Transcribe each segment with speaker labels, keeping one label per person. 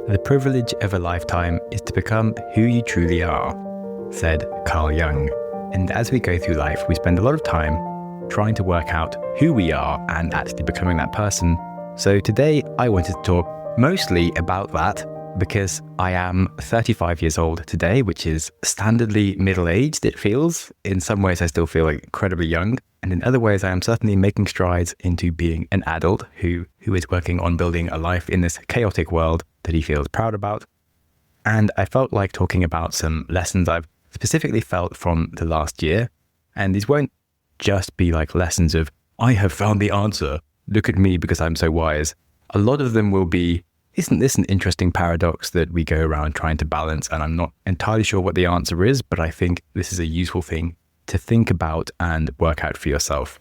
Speaker 1: The privilege of a lifetime is to become who you truly are, said Carl Jung. And as we go through life, we spend a lot of time trying to work out who we are and actually becoming that person. So today I wanted to talk mostly about that because I am 35 years old today, which is standardly middle-aged, it feels. In some ways, I still feel like incredibly young. And in other ways, I am certainly making strides into being an adult who is working on building a life in this chaotic world that he feels proud about. And I felt like talking about some lessons I've specifically felt from the last year. And these won't just be like lessons of, I have found the answer. Look at me because I'm so wise. A lot of them will be, isn't this an interesting paradox that we go around trying to balance? And I'm not entirely sure what the answer is, but I think this is a useful thing to think about and work out for yourself.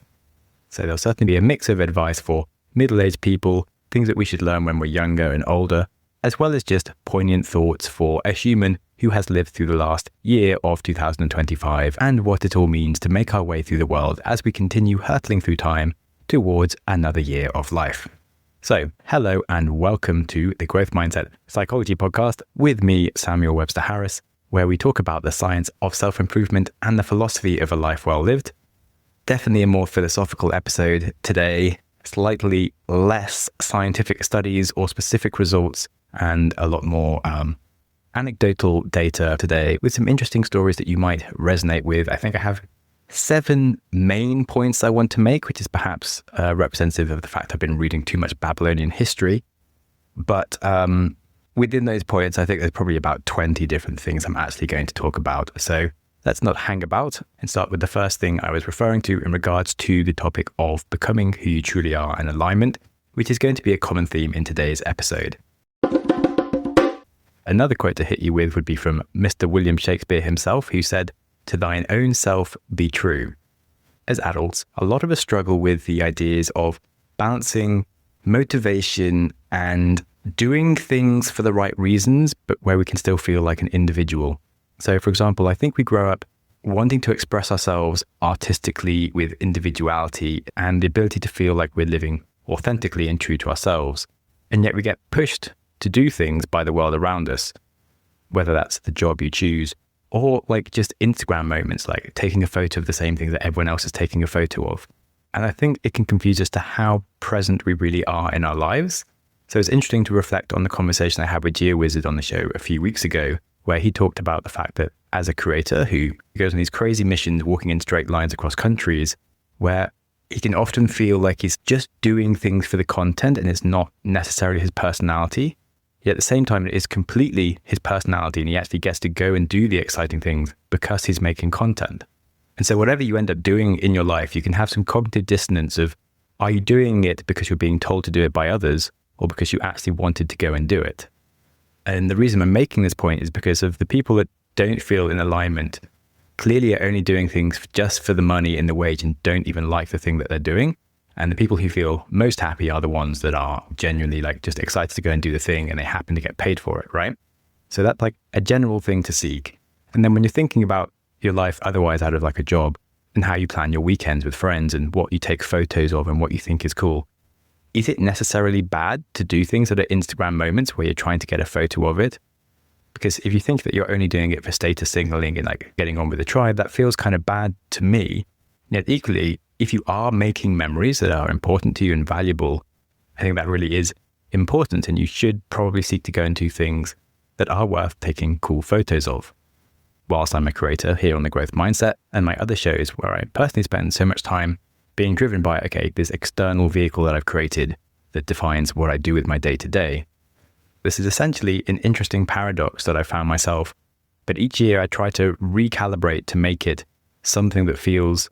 Speaker 1: So there'll certainly be a mix of advice for middle-aged people, things that we should learn when we're younger and older, as well as just poignant thoughts for a human who has lived through the last year of 2025 and what it all means to make our way through the world as we continue hurtling through time towards another year of life. So, hello and welcome to the Growth Mindset Psychology Podcast with me, Samuel Webster Harris, where we talk about the science of self-improvement and the philosophy of a life well lived. Definitely a more philosophical episode today, slightly less scientific studies or specific results, and a lot more anecdotal data today with some interesting stories that you might resonate with. I think I have 7 main points I want to make, which is perhaps representative of the fact I've been reading too much Babylonian history. But within those points, I think there's probably about 20 different things I'm actually going to talk about. So let's not hang about and start with the first thing I was referring to in regards to the topic of becoming who you truly are and alignment, which is going to be a common theme in today's episode. Another quote to hit you with would be from Mr. William Shakespeare himself, who said, "To thine own self be true." As adults, a lot of us struggle with the ideas of balancing motivation and doing things for the right reasons, but where we can still feel like an individual. So, for example, I think we grow up wanting to express ourselves artistically with individuality and the ability to feel like we're living authentically and true to ourselves. And yet we get pushed to do things by the world around us, whether that's the job you choose or like just Instagram moments, like taking a photo of the same thing that everyone else is taking a photo of. And I think it can confuse us to how present we really are in our lives. So it's interesting to reflect on the conversation I had with GeoWizard on the show a few weeks ago, where he talked about the fact that as a creator who goes on these crazy missions, walking in straight lines across countries, where he can often feel like he's just doing things for the content and it's not necessarily his personality. Yet at the same time, it is completely his personality and he actually gets to go and do the exciting things because he's making content. And so whatever you end up doing in your life, you can have some cognitive dissonance of, are you doing it because you're being told to do it by others or because you actually wanted to go and do it? And the reason I'm making this point is because of the people that don't feel in alignment, clearly are only doing things just for the money and the wage and don't even like the thing that they're doing. And the people who feel most happy are the ones that are genuinely like just excited to go and do the thing and they happen to get paid for it, right? So that's like a general thing to seek. And then when you're thinking about your life otherwise out of like a job and how you plan your weekends with friends and what you take photos of and what you think is cool, is it necessarily bad to do things that are Instagram moments where you're trying to get a photo of it? Because if you think that you're only doing it for status signaling and like getting on with the tribe, that feels kind of bad to me. Yet equally, if you are making memories that are important to you and valuable, I think that really is important and you should probably seek to go and do things that are worth taking cool photos of. Whilst I'm a creator here on the Growth Mindset and my other shows where I personally spend so much time being driven by, okay, this external vehicle that I've created that defines what I do with my day to day. This is essentially an interesting paradox that I found myself, but each year I try to recalibrate to make it something that feels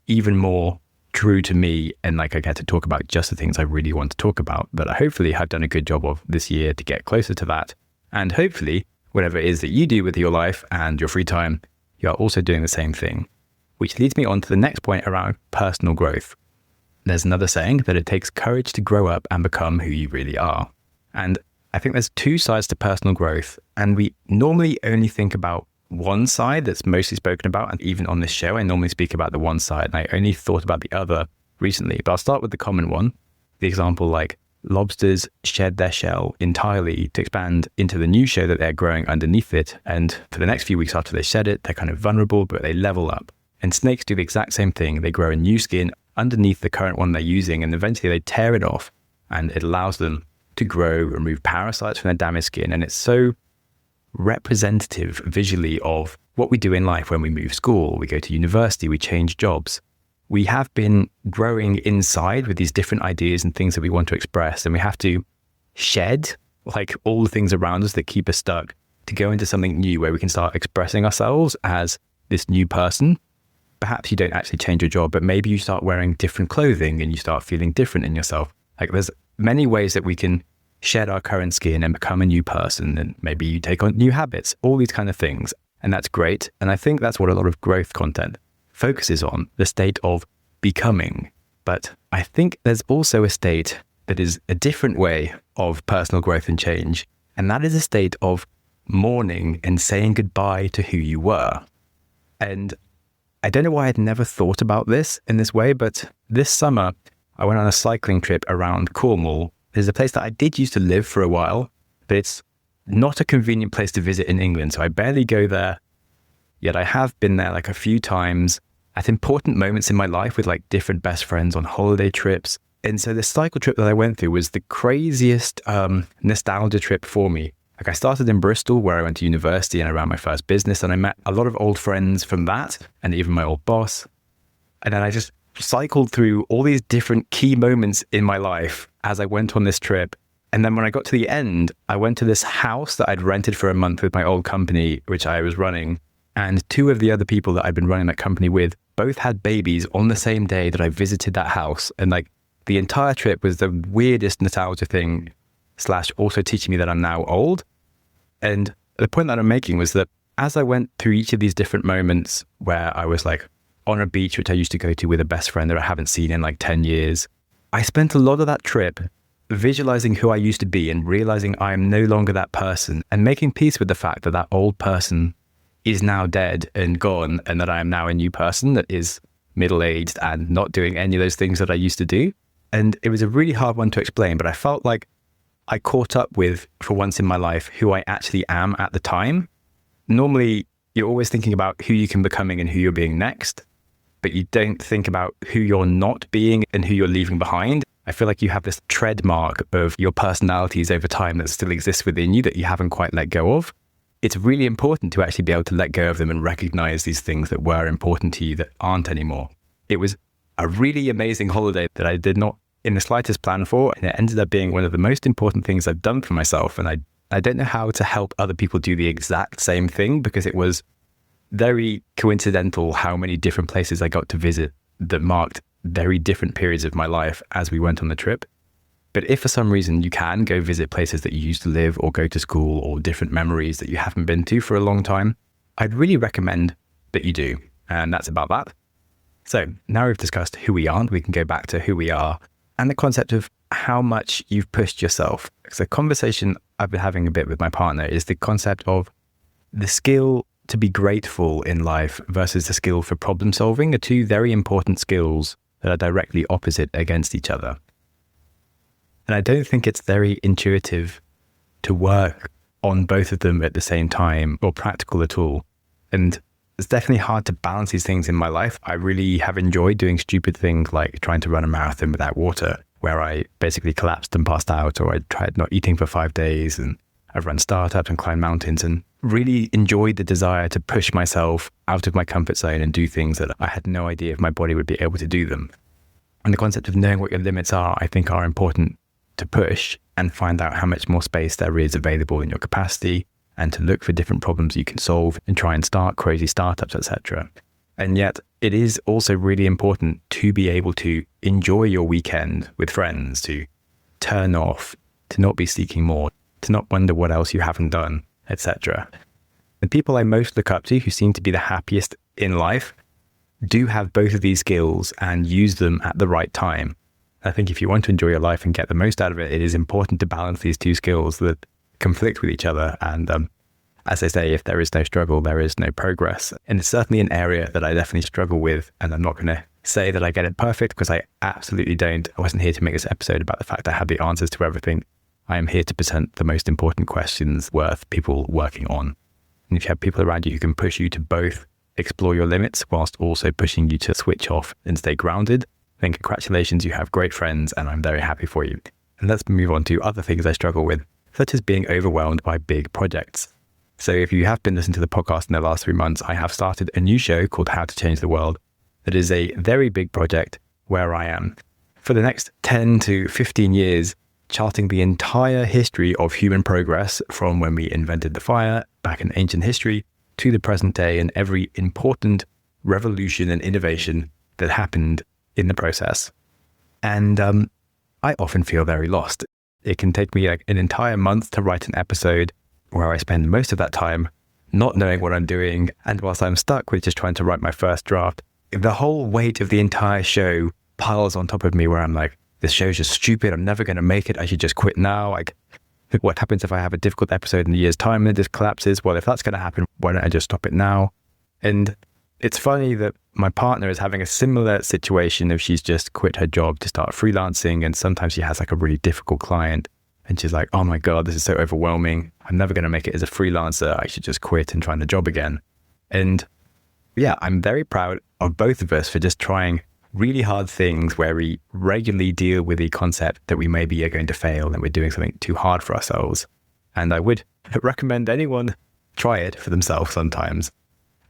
Speaker 1: even more true to me and like I get to talk about just the things I really want to talk about. But I hopefully have done a good job of this year to get closer to that. And hopefully, whatever it is that you do with your life and your free time, you are also doing the same thing. Which leads me on to the next point around personal growth. There's another saying that it takes courage to grow up and become who you really are. And I think there's 2 sides to personal growth. And we normally only think about one side that's mostly spoken about, and even on this show, I normally speak about the one side, and I only thought about the other recently. But I'll start with the common one, the example like, lobsters shed their shell entirely to expand into the new shell that they're growing underneath it. And for the next few weeks after they shed it, they're kind of vulnerable, but they level up. And snakes do the exact same thing. They grow a new skin underneath the current one they're using, and eventually they tear it off, and it allows them to grow, remove parasites from their damaged skin. And it's so representative visually of what we do in life when we move school, we go to university, we change jobs. We have been growing inside with these different ideas and things that we want to express, and we have to shed like all the things around us that keep us stuck to go into something new where we can start expressing ourselves as this new person. Perhaps you don't actually change your job, but maybe you start wearing different clothing and you start feeling different in yourself. Like there's many ways that we can shed our current skin and become a new person, and maybe you take on new habits, all these kind of things. And that's great. And I think that's what a lot of growth content focuses on, the state of becoming. But I think there's also a state that is a different way of personal growth and change. And that is a state of mourning and saying goodbye to who you were. And I don't know why I'd never thought about this in this way, but this summer I went on a cycling trip around Cornwall. There's a place that I did used to live for a while, but it's not a convenient place to visit in England. So I barely go there, yet I have been there like a few times at important moments in my life with like different best friends on holiday trips. And so this cycle trip that I went through was the craziest nostalgia trip for me. Like I started in Bristol where I went to university and I ran my first business, and I met a lot of old friends from that and even my old boss. And then I just cycled through all these different key moments in my life as I went on this trip. And then when I got to the end, I went to this house that I'd rented for a month with my old company, which I was running. And two of the other people that I'd been running that company with both had babies on the same day that I visited that house. And like the entire trip was the weirdest nostalgia thing, / also teaching me that I'm now old. And the point that I'm making was that as I went through each of these different moments where I was like on a beach, which I used to go to with a best friend that I haven't seen in like 10 years, I spent a lot of that trip visualizing who I used to be and realizing I am no longer that person, and making peace with the fact that that old person is now dead and gone, and that I am now a new person that is middle-aged and not doing any of those things that I used to do. And it was a really hard one to explain, but I felt like I caught up with, for once in my life, who I actually am at the time. Normally, you're always thinking about who you can becoming and who you're being next, but you don't think about who you're not being and who you're leaving behind. I feel like you have this tread mark of your personalities over time that still exists within you that you haven't quite let go of. It's really important to actually be able to let go of them and recognize these things that were important to you that aren't anymore. It was a really amazing holiday that I did not in the slightest plan for, and it ended up being one of the most important things I've done for myself. And I don't know how to help other people do the exact same thing, because it was very coincidental how many different places I got to visit that marked very different periods of my life as we went on the trip. But if for some reason you can go visit places that you used to live or go to school, or different memories that you haven't been to for a long time, I'd really recommend that you do. And that's about that. So now we've discussed who we aren't, we can go back to who we are and the concept of how much you've pushed yourself. Because the conversation I've been having a bit with my partner is the concept of the skill to be grateful in life versus the skill for problem solving are two very important skills that are directly opposite against each other. And I don't think it's very intuitive to work on both of them at the same time or practical at all. And it's definitely hard to balance these things in my life. I really have enjoyed doing stupid things like trying to run a marathon without water, where I basically collapsed and passed out, or I tried not eating for 5 days, and I've run startups and climbed mountains, and really enjoyed the desire to push myself out of my comfort zone and do things that I had no idea if my body would be able to do them. And the concept of knowing what your limits are, I think, are important to push and find out how much more space there is available in your capacity, and to look for different problems you can solve and try and start crazy startups, etc. And yet it is also really important to be able to enjoy your weekend with friends, to turn off, to not be seeking more, to not wonder what else you haven't done, etc. The people I most look up to who seem to be the happiest in life do have both of these skills and use them at the right time. I think if you want to enjoy your life and get the most out of it, it is important to balance these two skills that conflict with each other. And as I say, if there is no struggle, there is no progress. And it's certainly an area that I definitely struggle with, and I'm not going to say that I get it perfect, because I absolutely don't. I wasn't here to make this episode about the fact that I had the answers to everything. I am here to present the most important questions worth people working on. And if you have people around you who can push you to both explore your limits whilst also pushing you to switch off and stay grounded, then congratulations, you have great friends, and I'm very happy for you. And let's move on to other things I struggle with, such as being overwhelmed by big projects. So if you have been listening to the podcast in the last 3 months, I have started a new show called How to Change the World. That is a very big project where I am, for the next 10 to 15 years, charting the entire history of human progress from when we invented the fire back in ancient history to the present day, and every important revolution and innovation that happened in the process. And I often feel very lost. It can take me like an entire month to write an episode, where I spend most of that time not knowing what I'm doing. And whilst I'm stuck with just trying to write my first draft, the whole weight of the entire show piles on top of me, where I'm like, this show's just stupid. I'm never going to make it. I should just quit now. Like, what happens if I have a difficult episode in a year's time and it just collapses? Well, if that's going to happen, why don't I just stop it now? And it's funny that my partner is having a similar situation if she's just quit her job to start freelancing. And sometimes she has like a really difficult client and she's like, oh my God, this is so overwhelming. I'm never going to make it as a freelancer. I should just quit and find a job again. And yeah, I'm very proud of both of us for just trying really hard things where we regularly deal with the concept that we maybe are going to fail and we're doing something too hard for ourselves. And I would recommend anyone try it for themselves sometimes.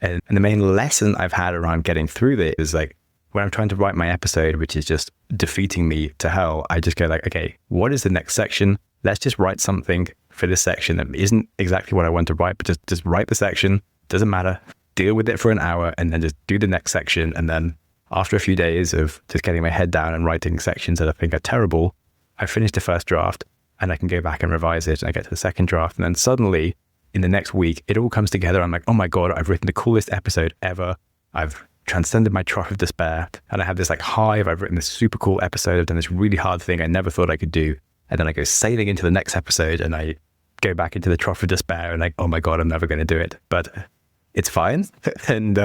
Speaker 1: And the main lesson I've had around getting through this is like, when I'm trying to write my episode, which is just defeating me to hell, I just go like, okay, what is the next section? Let's just write something for this section that isn't exactly what I want to write, but just write the section. Doesn't matter. Deal with it for an hour and then just do the next section. And then after a few days of just getting my head down and writing sections that I think are terrible, I finish the first draft and I can go back and revise it. And I get to the second draft. And then suddenly in the next week, it all comes together. I'm like, oh my God, I've written the coolest episode ever. I've transcended my trough of despair. And I have this like hive. I've written this super cool episode. I've done this really hard thing I never thought I could do. And then I go sailing into the next episode and I go back into the trough of despair and like, oh my God, I'm never going to do it. But it's fine. And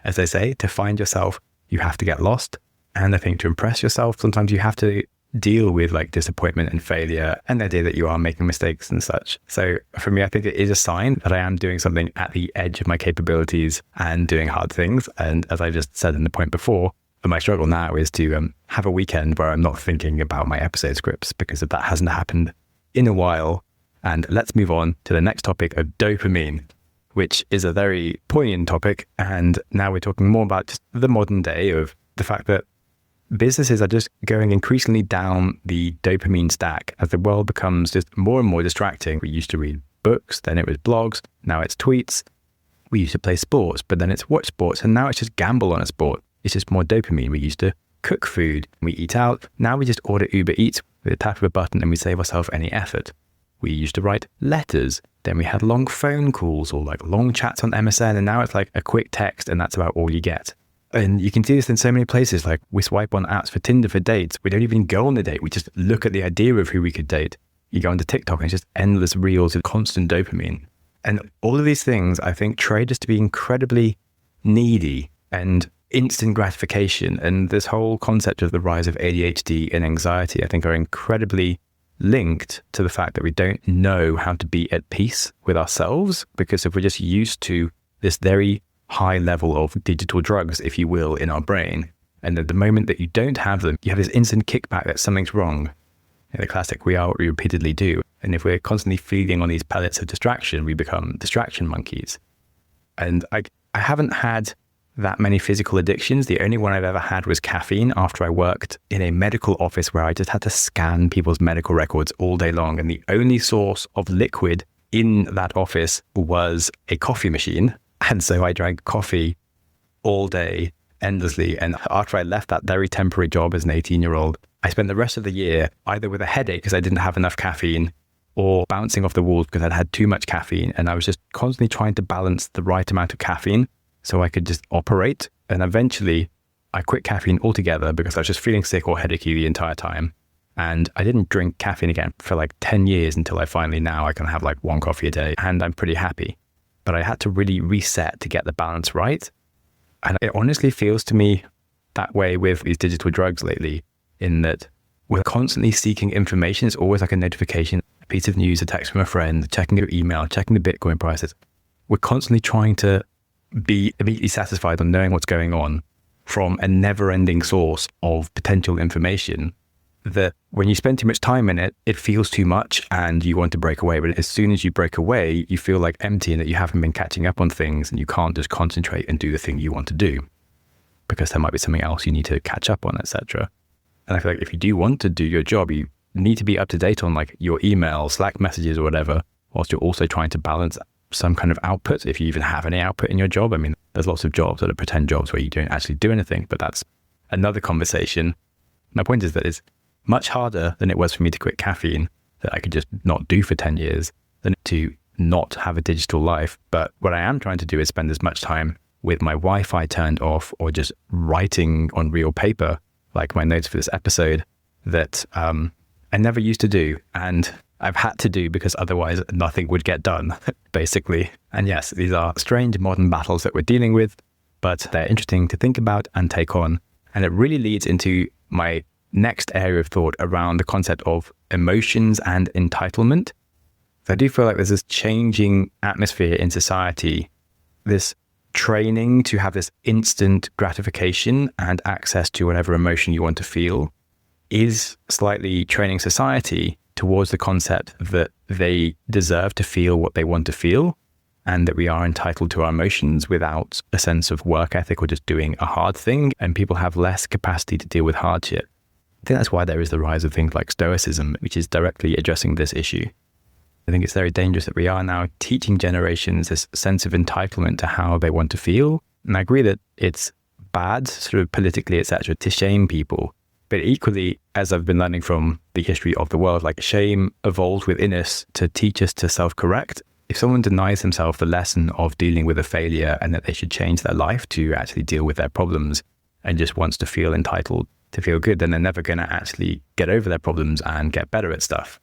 Speaker 1: as they say, to find yourself, you have to get lost. And I think to impress yourself, sometimes you have to deal with like disappointment and failure and the idea that you are making mistakes and such. So for me, I think it is a sign that I am doing something at the edge of my capabilities and doing hard things. And as I just said in the point before, my struggle now is to have a weekend where I'm not thinking about my episode scripts, because that hasn't happened in a while. And let's move on to the next topic of dopamine, which is a very poignant topic. And now we're talking more about just the modern day of the fact that businesses are just going increasingly down the dopamine stack as the world becomes just more and more distracting. We used to read books, then it was blogs, now it's tweets. We used to play sports, but then it's watch sports, and now it's just gamble on a sport. It's just more dopamine. We used to cook food, we eat out. Now we just order Uber Eats with a tap of a button and we save ourselves any effort. We used to write letters, then we had long phone calls or like long chats on MSN, and now it's like a quick text and that's about all you get. And you can see this in so many places, like we swipe on apps for Tinder for dates. We don't even go on the date. We just look at the idea of who we could date. You go onto TikTok and it's just endless reels of constant dopamine. And all of these things, I think, trade us to be incredibly needy and instant gratification. And this whole concept of the rise of ADHD and anxiety, I think, are incredibly linked to the fact that we don't know how to be at peace with ourselves, because if we're just used to this very high level of digital drugs, if you will, in our brain, and at the moment that you don't have them, you have this instant kickback that something's wrong. The classic, we are what we repeatedly do. And if we're constantly feeding on these pellets of distraction, we become distraction monkeys. And I haven't had that many physical addictions. The only one I've ever had was caffeine after I worked in a medical office where I just had to scan people's medical records all day long. And the only source of liquid in that office was a coffee machine. And so I drank coffee all day, endlessly. And after I left that very temporary job as an 18-year-old, I spent the rest of the year either with a headache because I didn't have enough caffeine, or bouncing off the walls because I'd had too much caffeine. And I was just constantly trying to balance the right amount of caffeine so I could just operate. And eventually I quit caffeine altogether because I was just feeling sick or headachy the entire time. And I didn't drink caffeine again for like 10 years until I finally, now I can have like one coffee a day and I'm pretty happy. But I had to really reset to get the balance right. And it honestly feels to me that way with these digital drugs lately, in that we're constantly seeking information. It's always like a notification, a piece of news, a text from a friend, checking your email, checking the Bitcoin prices. We're constantly trying to be immediately satisfied on knowing what's going on from a never-ending source of potential information, that when you spend too much time in it, it feels too much and you want to break away. But as soon as you break away, you feel like empty and that you haven't been catching up on things and you can't just concentrate and do the thing you want to do because there might be something else you need to catch up on, etc. And I feel like if you do want to do your job, you need to be up to date on like your email, Slack messages or whatever, whilst you're also trying to balance some kind of output, if you even have any output in your job. I mean, there's lots of jobs that are pretend jobs where you don't actually do anything, but that's another conversation. My point is that it's much harder than it was for me to quit caffeine, that I could just not do for 10 years, than to not have a digital life. But what I am trying to do is spend as much time with my Wi-Fi turned off or just writing on real paper, like my notes for this episode, that I never used to do. And I've had to do because otherwise nothing would get done, basically. And yes, these are strange modern battles that we're dealing with, but they're interesting to think about and take on. And it really leads into my next area of thought around the concept of emotions and entitlement. So I do feel like there's this changing atmosphere in society, this training to have this instant gratification and access to whatever emotion you want to feel is slightly training society towards the concept that they deserve to feel what they want to feel and that we are entitled to our emotions without a sense of work ethic or just doing a hard thing, and people have less capacity to deal with hardship. I think that's why there is the rise of things like Stoicism, which is directly addressing this issue. I think it's very dangerous that we are now teaching generations this sense of entitlement to how they want to feel. And I agree that it's bad, sort of politically, etc., to shame people. But equally, as I've been learning from the history of the world, like shame evolved within us to teach us to self-correct. If someone denies themselves the lesson of dealing with a failure and that they should change their life to actually deal with their problems and just wants to feel entitled to feel good, then they're never going to actually get over their problems and get better at stuff.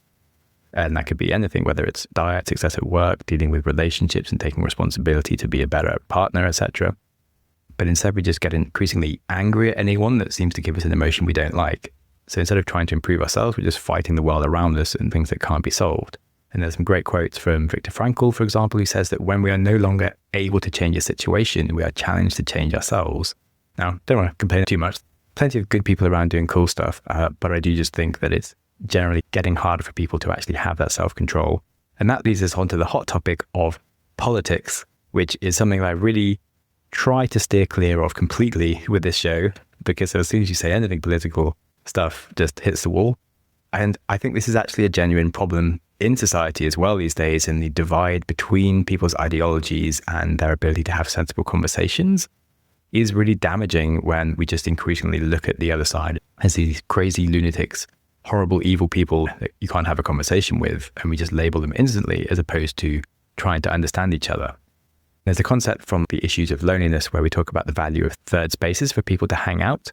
Speaker 1: And that could be anything, whether it's diet, success at work, dealing with relationships and taking responsibility to be a better partner, etc. But instead, we just get increasingly angry at anyone that seems to give us an emotion we don't like. So instead of trying to improve ourselves, we're just fighting the world around us and things that can't be solved. And there's some great quotes from Viktor Frankl, for example, who says that when we are no longer able to change a situation, we are challenged to change ourselves. Now, don't want to complain too much. Plenty of good people around doing cool stuff, but I do just think that it's generally getting harder for people to actually have that self-control. And that leads us onto the hot topic of politics, which is something that I really try to steer clear of completely with this show, because as soon as you say anything political, stuff just hits the wall. And I think this is actually a genuine problem in society as well these days, in the divide between people's ideologies and their ability to have sensible conversations is really damaging when we just increasingly look at the other side as these crazy lunatics, horrible, evil people that you can't have a conversation with, and we just label them instantly as opposed to trying to understand each other. There's a concept from the issues of loneliness where we talk about the value of third spaces for people to hang out.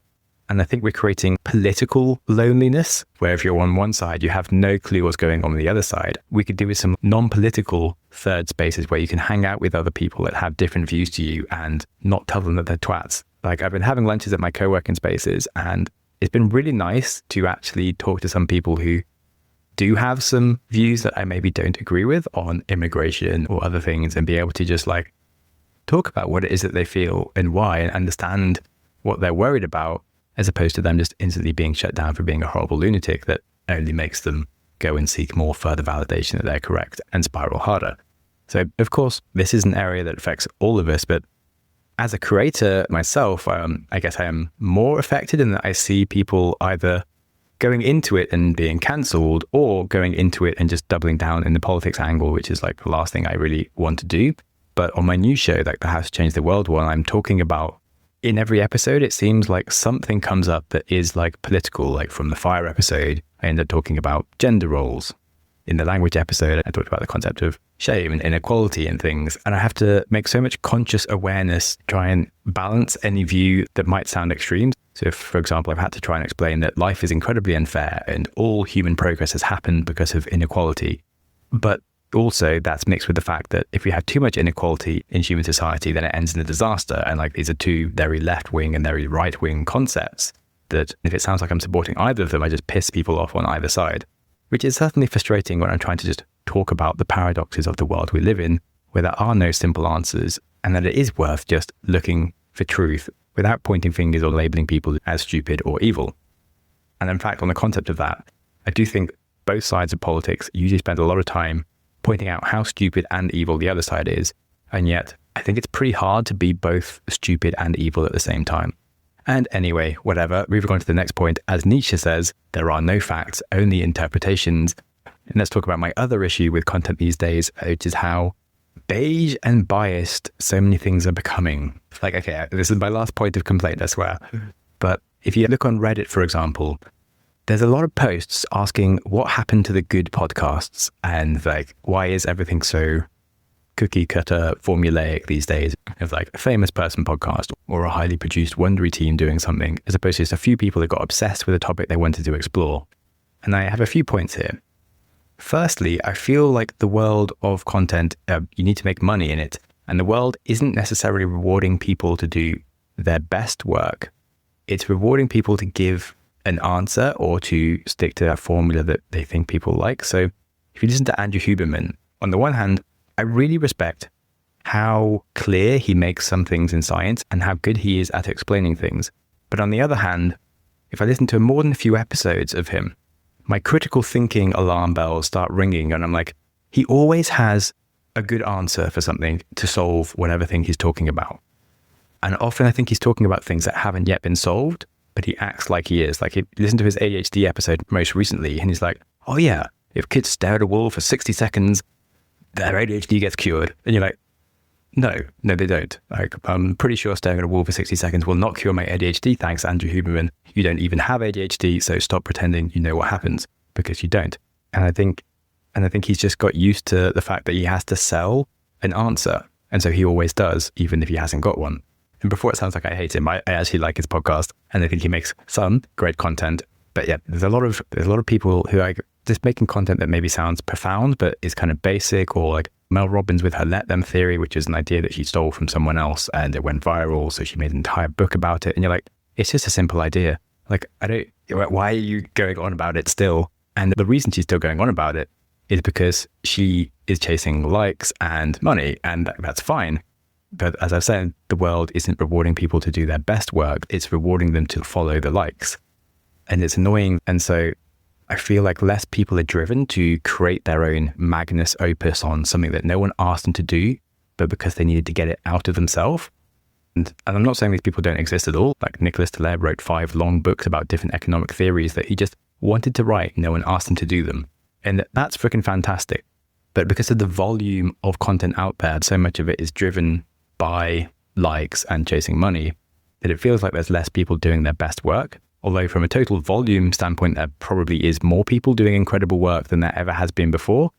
Speaker 1: And I think we're creating political loneliness, where if you're on one side, you have no clue what's going on the other side. We could do with some non-political third spaces where you can hang out with other people that have different views to you and not tell them that they're twats. Like, I've been having lunches at my co-working spaces, and it's been really nice to actually talk to some people who do have some views that I maybe don't agree with on immigration or other things, and be able to just like talk about what it is that they feel and why, and understand what they're worried about, as opposed to them just instantly being shut down for being a horrible lunatic that only makes them go and seek more further validation that they're correct and spiral harder. So of course, this is an area that affects all of us, but as a creator myself, I guess I am more affected in that I see people either going into it and being cancelled, or going into it and just doubling down in the politics angle, which is like the last thing I really want to do. But on my new show, like the How to Change the World one, I'm talking about, in every episode, it seems like something comes up that is like political. Like from the fire episode, I end up talking about gender roles. In the language episode, I talked about the concept of shame and inequality and things. And I have to make so much conscious awareness, try and balance any view that might sound extreme. So if, for example, I've had to try and explain that life is incredibly unfair and all human progress has happened because of inequality. But also that's mixed with the fact that if we have too much inequality in human society, then it ends in a disaster. And like these are two very left-wing and very right-wing concepts that if it sounds like I'm supporting either of them, I just piss people off on either side, which is certainly frustrating when I'm trying to just talk about the paradoxes of the world we live in, where there are no simple answers, and that it is worth just looking for truth without pointing fingers or labeling people as stupid or evil. And in fact, on the concept of that, I do think both sides of politics usually spend a lot of time pointing out how stupid and evil the other side is. And yet, I think it's pretty hard to be both stupid and evil at the same time. And anyway, whatever, moving on to the next point. As Nietzsche says, there are no facts, only interpretations. And let's talk about my other issue with content these days, which is how beige and biased so many things are becoming. Like, okay, this is my last point of complaint, I swear. But if you look on Reddit, for example, there's a lot of posts asking what happened to the good podcasts and like, why is everything so cookie cutter formulaic these days of like a famous person podcast or a highly produced Wondery team doing something, as opposed to just a few people that got obsessed with a topic they wanted to explore. And I have a few points here. Firstly, I feel like the world of content, you need to make money in it. And the world isn't necessarily rewarding people to do their best work. It's rewarding people to give an answer or to stick to that formula that they think people like. So if you listen to Andrew Huberman, on the one hand, I really respect how clear he makes some things in science and how good he is at explaining things. But on the other hand, if I listen to more than a few episodes of him, my critical thinking alarm bells start ringing and I'm like, he always has a good answer for something to solve whatever thing he's talking about. And often I think he's talking about things that haven't yet been solved, but he acts like he is. Like, he listened to his ADHD episode most recently and he's like, oh yeah, if kids stare at a wall for 60 seconds, their ADHD gets cured. And you're like, no, they don't. Like, I'm pretty sure staring at a wall for 60 seconds will not cure my ADHD. Thanks, Andrew Huberman. You don't even have ADHD, so stop pretending you know what happens, because you don't. And I think he's just got used to the fact that he has to sell an answer. And so he always does, even if he hasn't got one. And before it sounds like I hate him, I actually like his podcast and I think he makes some great content. But yeah, there's a lot of people who are just making content that maybe sounds profound, but is kind of basic, or like Mel Robbins with her Let Them theory, which is an idea that she stole from someone else and it went viral. So she made an entire book about it. And you're like, it's just a simple idea. Like, why are you going on about it still? And the reason she's still going on about it is because she is chasing likes and money, and that's fine. But as I've said, the world isn't rewarding people to do their best work. It's rewarding them to follow the likes. And it's annoying. And so I feel like less people are driven to create their own magnus opus on something that no one asked them to do, but because they needed to get it out of themselves. And I'm not saying these people don't exist at all. Like Nicholas Taleb wrote 5 long books about different economic theories that he just wanted to write. No one asked him to do them. And that's freaking fantastic. But because of the volume of content out there, so much of it is driven by likes and chasing money, that it feels like there's less people doing their best work. Although from a total volume standpoint, there probably is more people doing incredible work than there ever has been before.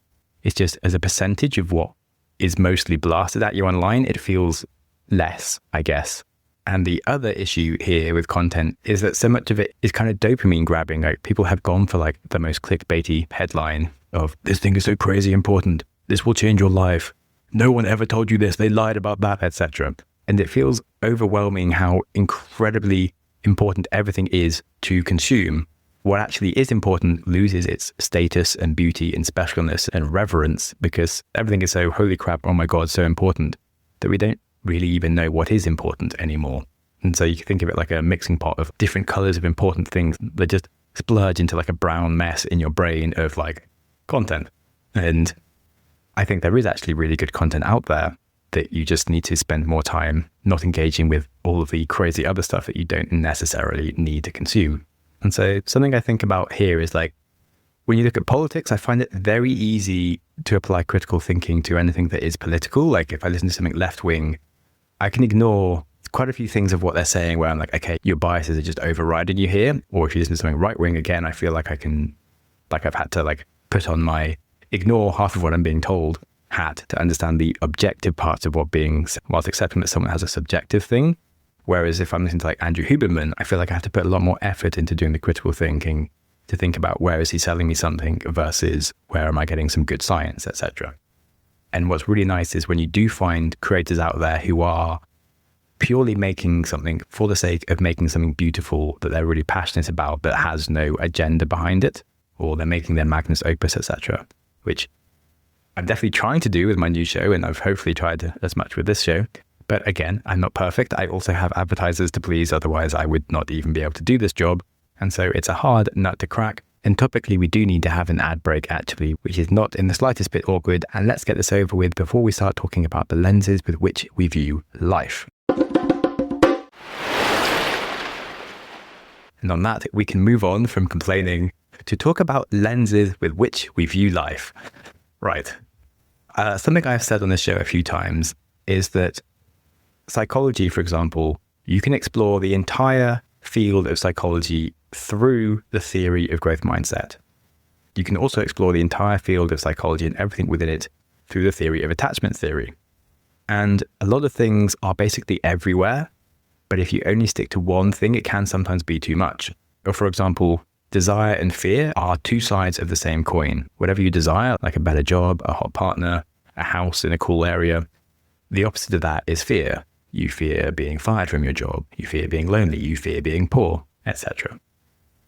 Speaker 1: It's just as a percentage of what is mostly blasted at you online, it feels less, I guess. And the other issue here with content is that so much of it is kind of dopamine grabbing. Like, people have gone for like the most clickbaity headline of, this thing is so crazy important, this will change your life, no one ever told you this, they lied about that, etc. And it feels overwhelming how incredibly important everything is to consume. What actually is important loses its status and beauty and specialness and reverence, because everything is so, holy crap, oh my God, so important, that we don't really even know what is important anymore. And so you can think of it like a mixing pot of different colors of important things that just splurge into like a brown mess in your brain of like content. And I think there is actually really good content out there that you just need to spend more time not engaging with all of the crazy other stuff that you don't necessarily need to consume. And so something I think about here is like, when you look at politics, I find it very easy to apply critical thinking to anything that is political. Like if I listen to something left-wing, I can ignore quite a few things of what they're saying where I'm like, okay, your biases are just overriding you here. Or if you listen to something right-wing, again, I feel like I've had to like put on my ignore half of what I'm being told hat to understand the objective parts of what being, whilst accepting that someone has a subjective thing. Whereas if I'm listening to like Andrew Huberman, I feel like I have to put a lot more effort into doing the critical thinking to think about where is he selling me something versus where am I getting some good science, etc. And what's really nice is when you do find creators out there who are purely making something for the sake of making something beautiful that they're really passionate about, but has no agenda behind it, or they're making their magnus opus, etc., which I'm definitely trying to do with my new show, and I've hopefully tried as much with this show. But again, I'm not perfect. I also have advertisers to please, otherwise I would not even be able to do this job. And so it's a hard nut to crack. And topically, we do need to have an ad break actually, which is not in the slightest bit awkward. And let's get this over with before we start talking about the lenses with which we view life. And on that, we can move on from complaining to talk about lenses with which we view life. Right. Something I've said on this show a few times is that psychology, for example, you can explore the entire field of psychology through the theory of growth mindset. You can also explore the entire field of psychology and everything within it through the theory of attachment theory. And a lot of things are basically everywhere, but if you only stick to one thing, it can sometimes be too much. Or for example, desire and fear are two sides of the same coin. Whatever you desire, like a better job, a hot partner, a house in a cool area, the opposite of that is fear. You fear being fired from your job. You fear being lonely. You fear being poor, etc.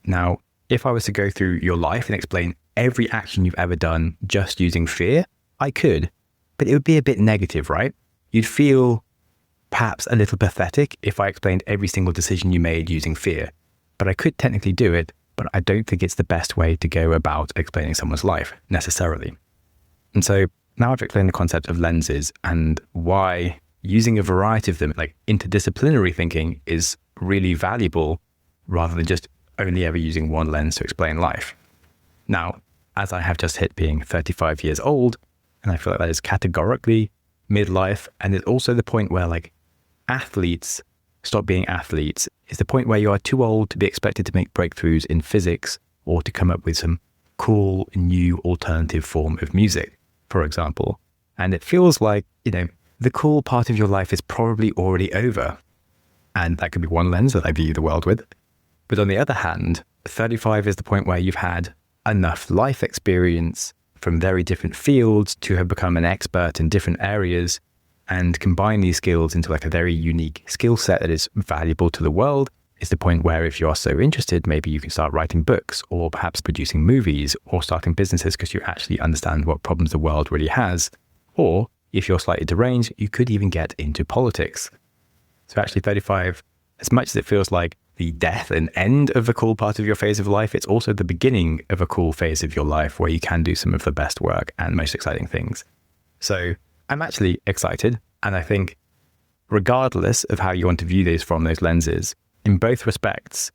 Speaker 1: Now, if I was to go through your life and explain every action you've ever done just using fear, I could, but it would be a bit negative, right? You'd feel perhaps a little pathetic if I explained every single decision you made using fear. But I could technically do it, but I don't think it's the best way to go about explaining someone's life necessarily. And so now I've explained the concept of lenses and why using a variety of them, like interdisciplinary thinking, is really valuable rather than just only ever using one lens to explain life. Now, as I have just hit being 35 years old, and I feel like that is categorically midlife, and it's also the point where like athletes stop being athletes, is the point where you are too old to be expected to make breakthroughs in physics or to come up with some cool new alternative form of music, for example. And it feels like, the cool part of your life is probably already over. And that could be one lens that I view the world with. But on the other hand, 35 is the point where you've had enough life experience from very different fields to have become an expert in different areas and combine these skills into like a very unique skill set that is valuable to the world. Is the point where if you're so interested, maybe you can start writing books or perhaps producing movies or starting businesses because you actually understand what problems the world really has. Or if you're slightly deranged, you could even get into politics. So actually 35, as much as it feels like the death and end of a cool part of your phase of life, it's also the beginning of a cool phase of your life where you can do some of the best work and most exciting things. So I'm actually excited. And I think regardless of how you want to view these from those lenses, in both respects,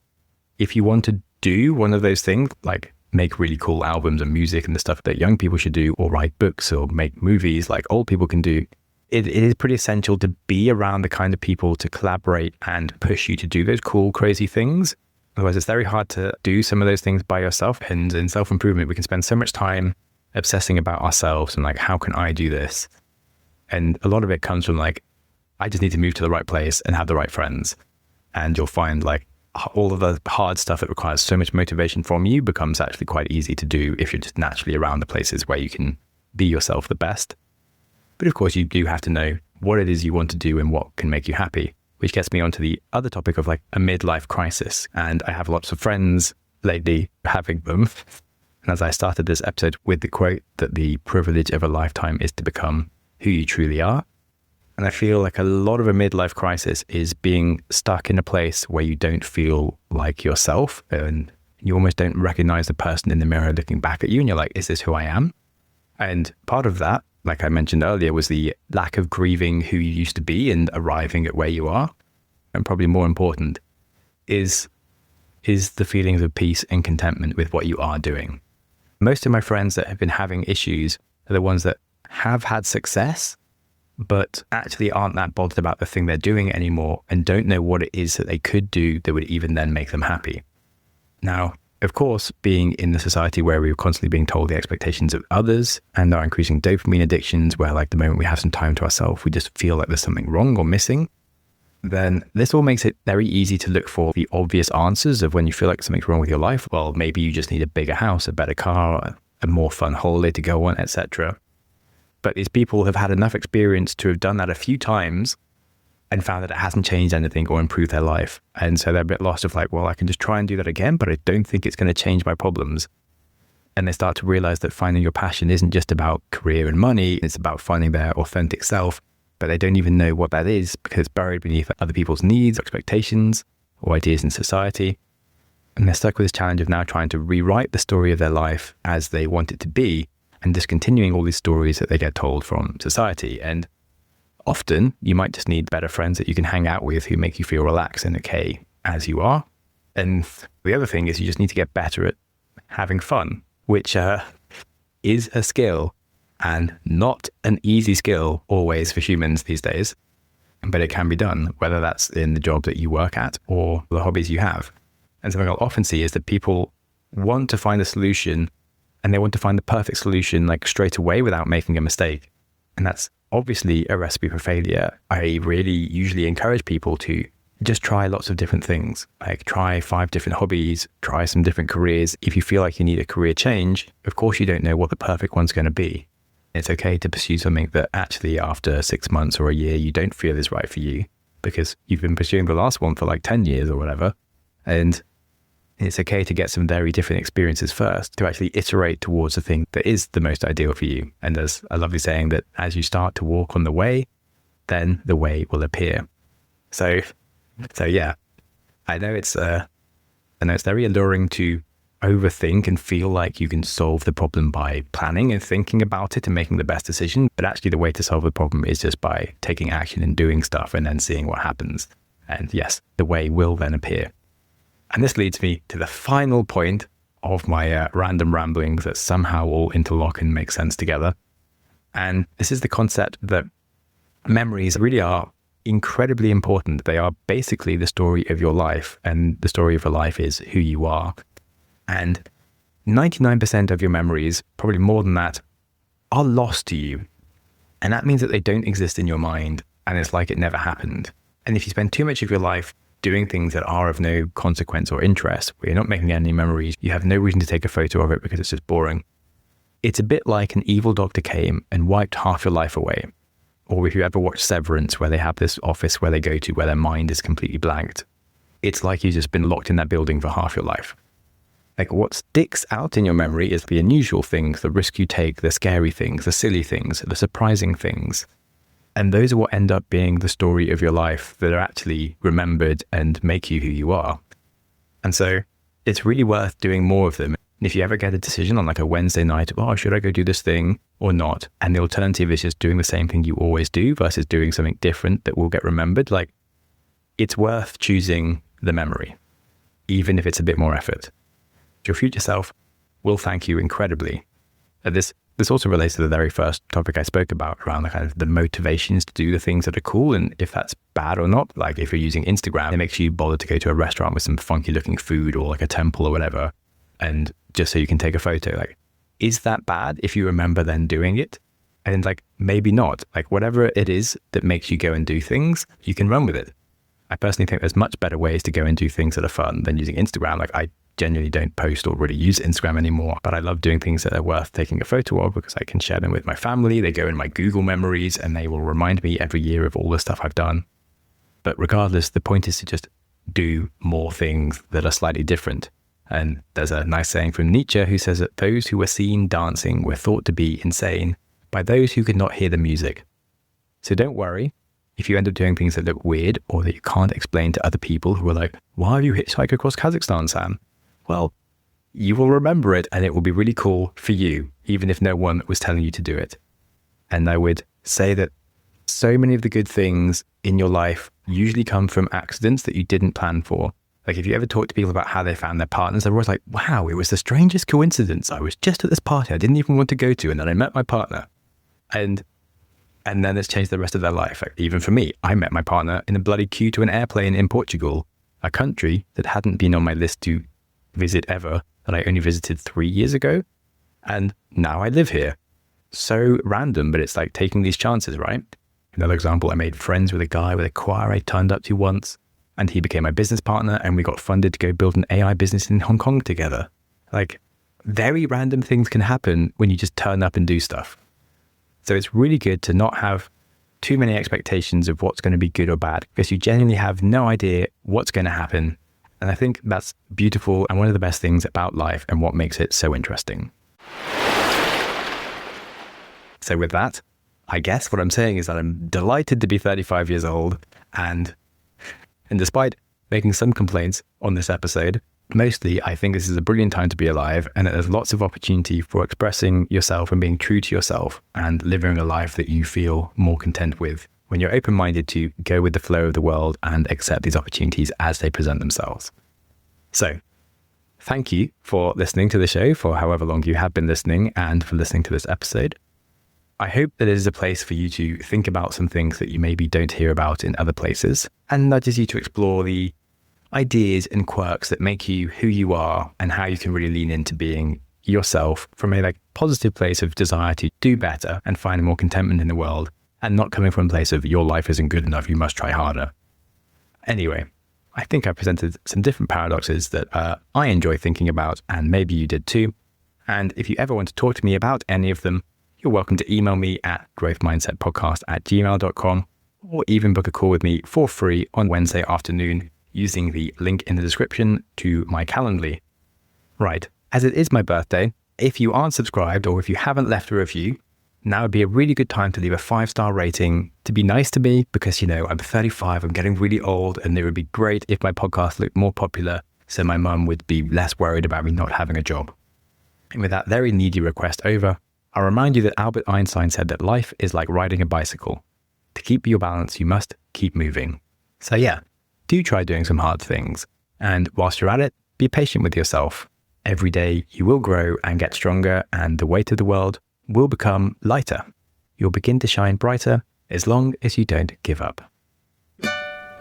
Speaker 1: if you want to do one of those things, like make really cool albums and music and the stuff that young people should do, or write books or make movies like old people can do, it is pretty essential to be around the kind of people to collaborate and push you to do those cool, crazy things. Otherwise, it's very hard to do some of those things by yourself. And in self-improvement, we can spend so much time obsessing about ourselves and like, how can I do this? And a lot of it comes from like, I just need to move to the right place and have the right friends. And you'll find like all of the hard stuff that requires so much motivation from you becomes actually quite easy to do if you're just naturally around the places where you can be yourself the best. But of course, you do have to know what it is you want to do and what can make you happy, which gets me onto the other topic of like a midlife crisis. And I have lots of friends lately having them. And as I started this episode with the quote that the privilege of a lifetime is to become who you truly are. And I feel like a lot of a midlife crisis is being stuck in a place where you don't feel like yourself and you almost don't recognize the person in the mirror looking back at you. And you're like, is this who I am? And part of that, like I mentioned earlier, was the lack of grieving who you used to be and arriving at where you are. And probably more important is the feelings of peace and contentment with what you are doing. Most of my friends that have been having issues are the ones that have had success, but actually aren't that bothered about the thing they're doing anymore and don't know what it is that they could do that would even then make them happy. Now, of course, being in the society where we're constantly being told the expectations of others and our increasing dopamine addictions, where like the moment we have some time to ourselves, we just feel like there's something wrong or missing, then this all makes it very easy to look for the obvious answers of when you feel like something's wrong with your life. Well, maybe you just need a bigger house, a better car, a more fun holiday to go on, etc. But these people have had enough experience to have done that a few times and found that it hasn't changed anything or improved their life. And so they're a bit lost of like, well, I can just try and do that again, but I don't think it's going to change my problems. And they start to realize that finding your passion isn't just about career and money. It's about finding their authentic self, but they don't even know what that is because it's buried beneath other people's needs, expectations, or ideas in society. And they're stuck with this challenge of now trying to rewrite the story of their life as they want it to be and discontinuing all these stories that they get told from society. And often you might just need better friends that you can hang out with who make you feel relaxed and okay as you are. And the other thing is you just need to get better at having fun, which is a skill and not an easy skill always for humans these days. But it can be done, whether that's in the job that you work at or the hobbies you have. And something I'll often see is that people want to find a solution and they want to find the perfect solution like straight away without making a mistake. And that's obviously a recipe for failure. I really usually encourage people to just try lots of different things, like try 5 different hobbies, try some different careers. If you feel like you need a career change, of course you don't know what the perfect one's going to be. It's okay to pursue something that actually after 6 months or a year, you don't feel is right for you because you've been pursuing the last one for like 10 years or whatever. And it's okay to get some very different experiences first to actually iterate towards the thing that is the most ideal for you. And there's a lovely saying that as you start to walk on the way, then the way will appear. So yeah, I know it's very alluring to overthink and feel like you can solve the problem by planning and thinking about it and making the best decision. But actually the way to solve the problem is just by taking action and doing stuff and then seeing what happens. And yes, the way will then appear. And this leads me to the final point of my random ramblings that somehow all interlock and make sense together. And this is the concept that memories really are incredibly important. They are basically the story of your life, and the story of your life is who you are. And 99% of your memories, probably more than that, are lost to you. And that means that they don't exist in your mind, and it's like it never happened. And if you spend too much of your life doing things that are of no consequence or interest, where you're not making any memories, you have no reason to take a photo of it because it's just boring. It's a bit like an evil doctor came and wiped half your life away. Or if you ever watch Severance, where they have this office where they go to where their mind is completely blanked. It's like you've just been locked in that building for half your life. Like what sticks out in your memory is the unusual things, the risk you take, the scary things, the silly things, the surprising things. And those are what end up being the story of your life that are actually remembered and make you who you are. And so it's really worth doing more of them. And if you ever get a decision on like a Wednesday night, oh, should I go do this thing or not? And the alternative is just doing the same thing you always do versus doing something different that will get remembered. Like it's worth choosing the memory, even if it's a bit more effort. Your future self will thank you incredibly. This also relates to the very first topic I spoke about around the kind of the motivations to do the things that are cool and if that's bad or not. Like if you're using Instagram, it makes you bother to go to a restaurant with some funky looking food or like a temple or whatever, and just so you can take a photo. Like, is that bad if you remember then doing it? And like, maybe not. Like whatever it is that makes you go and do things, you can run with it. I personally think there's much better ways to go and do things that are fun than using Instagram. Like I genuinely don't post or really use Instagram anymore, but I love doing things that are worth taking a photo of because I can share them with my family. They go in my Google memories and they will remind me every year of all the stuff I've done. But regardless, the point is to just do more things that are slightly different. And there's a nice saying from Nietzsche who says that those who were seen dancing were thought to be insane by those who could not hear the music. So don't worry if you end up doing things that look weird or that you can't explain to other people who are like, why have you hitchhiked across Kazakhstan, Sam? Well, you will remember it and it will be really cool for you, even if no one was telling you to do it. And I would say that so many of the good things in your life usually come from accidents that you didn't plan for. Like if you ever talk to people about how they found their partners, they're always like, wow, it was the strangest coincidence. I was just at this party I didn't even want to go to and then I met my partner. And then it's changed the rest of their life. Like, even for me, I met my partner in a bloody queue to an airplane in Portugal, a country that hadn't been on my list to visit ever, that I only visited 3 years ago. And now I live here. So random, but it's like taking these chances, right? Another example, I made friends with a guy with a choir I turned up to once, and he became my business partner and we got funded to go build an AI business in Hong Kong together. Like very random things can happen when you just turn up and do stuff. So it's really good to not have too many expectations of what's going to be good or bad, because you genuinely have no idea what's going to happen. And I think that's beautiful and one of the best things about life and what makes it so interesting. So with that, I guess what I'm saying is that I'm delighted to be 35 years old, and despite making some complaints on this episode, mostly I think this is a brilliant time to be alive, and there's lots of opportunity for expressing yourself and being true to yourself and living a life that you feel more content with when you're open-minded to go with the flow of the world and accept these opportunities as they present themselves. So, thank you for listening to the show, for however long you have been listening, and for listening to this episode. I hope that it is a place for you to think about some things that you maybe don't hear about in other places, and nudges you to explore the ideas and quirks that make you who you are and how you can really lean into being yourself from a positive place of desire to do better and find more contentment in the world, and not coming from a place of your life isn't good enough, you must try harder. Anyway, I think I presented some different paradoxes that I enjoy thinking about, and maybe you did too. And if you ever want to talk to me about any of them, you're welcome to email me at growthmindsetpodcast@gmail.com, or even book a call with me for free on Wednesday afternoon using the link in the description to my Calendly. Right, as it is my birthday, if you aren't subscribed or if you haven't left a review, now would be a really good time to leave a 5-star rating to be nice to me, because, I'm 35, I'm getting really old, and it would be great if my podcast looked more popular so my mum would be less worried about me not having a job. And with that very needy request over, I'll remind you that Albert Einstein said that life is like riding a bicycle. To keep your balance, you must keep moving. So yeah, do try doing some hard things. And whilst you're at it, be patient with yourself. Every day you will grow and get stronger, and the weight of the world will become lighter. You'll begin to shine brighter as long as you don't give up.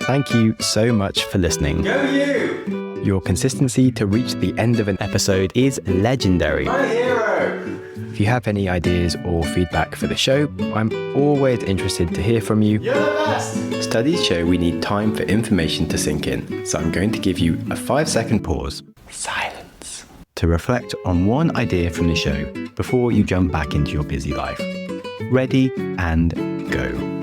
Speaker 1: Thank you so much for listening.
Speaker 2: Go you!
Speaker 1: Your consistency to reach the end of an episode is legendary.
Speaker 2: My hero!
Speaker 1: If you have any ideas or feedback for the show, I'm always interested to hear from you.
Speaker 2: You're the best!
Speaker 1: Studies show we need time for information to sink in, so I'm going to give you a 5-second pause. Silence. To reflect on one idea from the show before you jump back into your busy life. Ready and go.